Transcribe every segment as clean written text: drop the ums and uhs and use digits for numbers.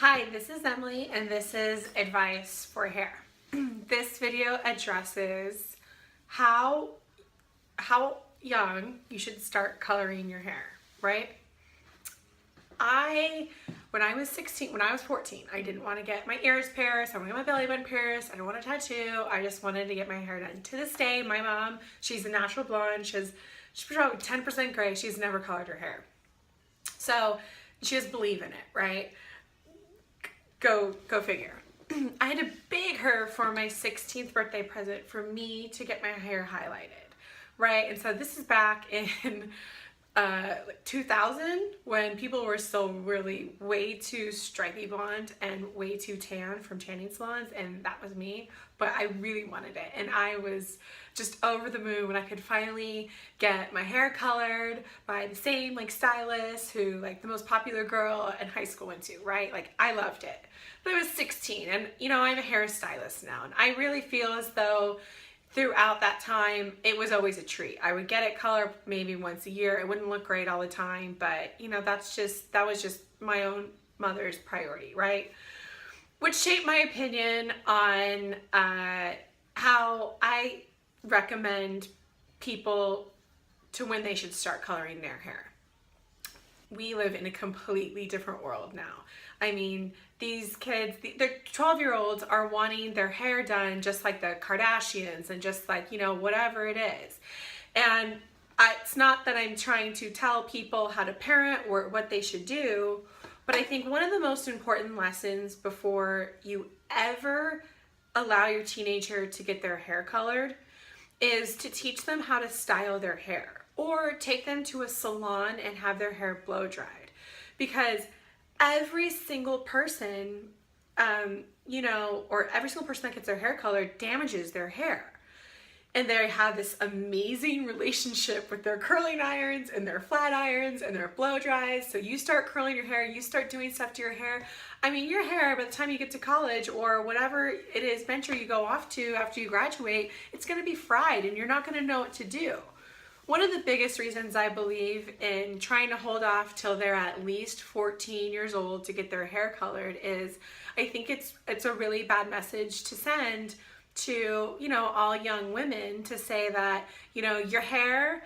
Hi, this is Emily and this is advice for hair. This video addresses how young you should start coloring your hair, right? When I was 14, I didn't want to get my ears pierced, I didn't want to get my belly button pierced, I didn't want a tattoo, I just wanted to get my hair done. To this day, my mom, she's a natural blonde, she's probably 10% gray, she's never colored her hair. So she just believe in it, right? Go figure. I had to beg her for my 16th birthday present for me to get my hair highlighted, right? And so this is back in 2000 when people were still really way too stripy blonde and way too tan from tanning salons, and that was me, but I really wanted it, and I was just over the moon when I could finally get my hair colored by the same stylist who the most popular girl in high school went to, right? I loved it. But I was 16 and I'm a hairstylist now, and I really feel as though throughout that time it was always a treat. I would get it colored maybe once a year. It wouldn't look great all the time, but that was just my own mother's priority, right? Which shaped my opinion on how I recommend people to when they should start coloring their hair. We live in a completely different world now. I mean, these kids, the 12-year-olds are wanting their hair done just like the Kardashians and just whatever it is. And it's not that I'm trying to tell people how to parent or what they should do, but I think one of the most important lessons before you ever allow your teenager to get their hair colored is to teach them how to style their hair, or take them to a salon and have their hair blow dried. Because every single person, or every single person that gets their hair colored damages their hair. And they have this amazing relationship with their curling irons and their flat irons and their blow dries. So you start curling your hair, you start doing stuff to your hair. I mean, your hair, by the time you get to college or whatever it is venture you go off to after you graduate, it's gonna be fried and you're not gonna know what to do. One of the biggest reasons I believe in trying to hold off till they're at least 14 years old to get their hair colored is I think it's a really bad message to send to all young women, to say that your hair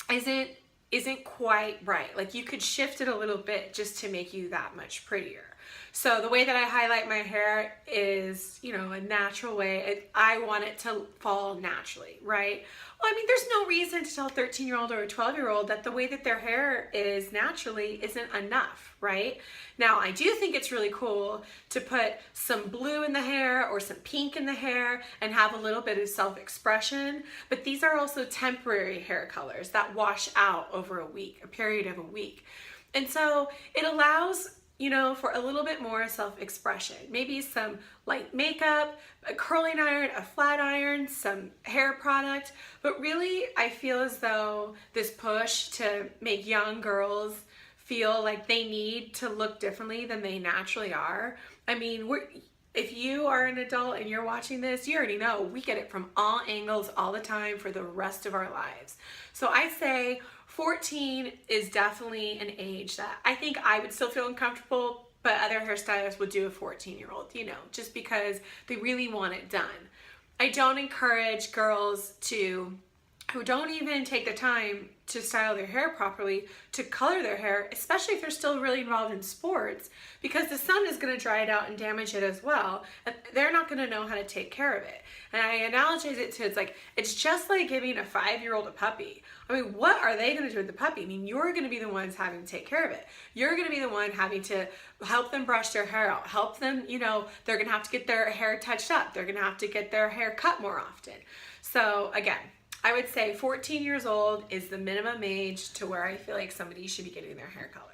isn't quite right. You could shift it a little bit just to make you that much prettier. So the way that I highlight my hair is, a natural way. I want it to fall naturally, right? Well, I mean, there's no reason to tell a 13-year-old or a 12-year-old that the way that their hair is naturally isn't enough, right? Now, I do think it's really cool to put some blue in the hair or some pink in the hair and have a little bit of self-expression, but these are also temporary hair colors that wash out over a period of a week. And so it allows for a little bit more self-expression. Maybe some light makeup, a curling iron, a flat iron, some hair product. But really, I feel as though this push to make young girls feel like they need to look differently than they naturally are. I mean, if you are an adult and you're watching this, you already know we get it from all angles all the time for the rest of our lives. So I say 14 is definitely an age that I think I would still feel uncomfortable, but other hairstylists would do a 14-year-old, just because they really want it done. I don't encourage girls who don't even take the time to style their hair properly to color their hair, especially if they're still really involved in sports, because the sun is going to dry it out and damage it as well, and they're not going to know how to take care of it. And I analogize it to, it's just like giving a 5-year-old a puppy. I mean, what are they going to do with the puppy? I mean, you're going to be the ones having to take care of it. You're going to be the one having to help them brush their hair out, help them, they're going to have to get their hair touched up. They're going to have to get their hair cut more often. So again, I would say 14 years old is the minimum age to where I feel like somebody should be getting their hair colored.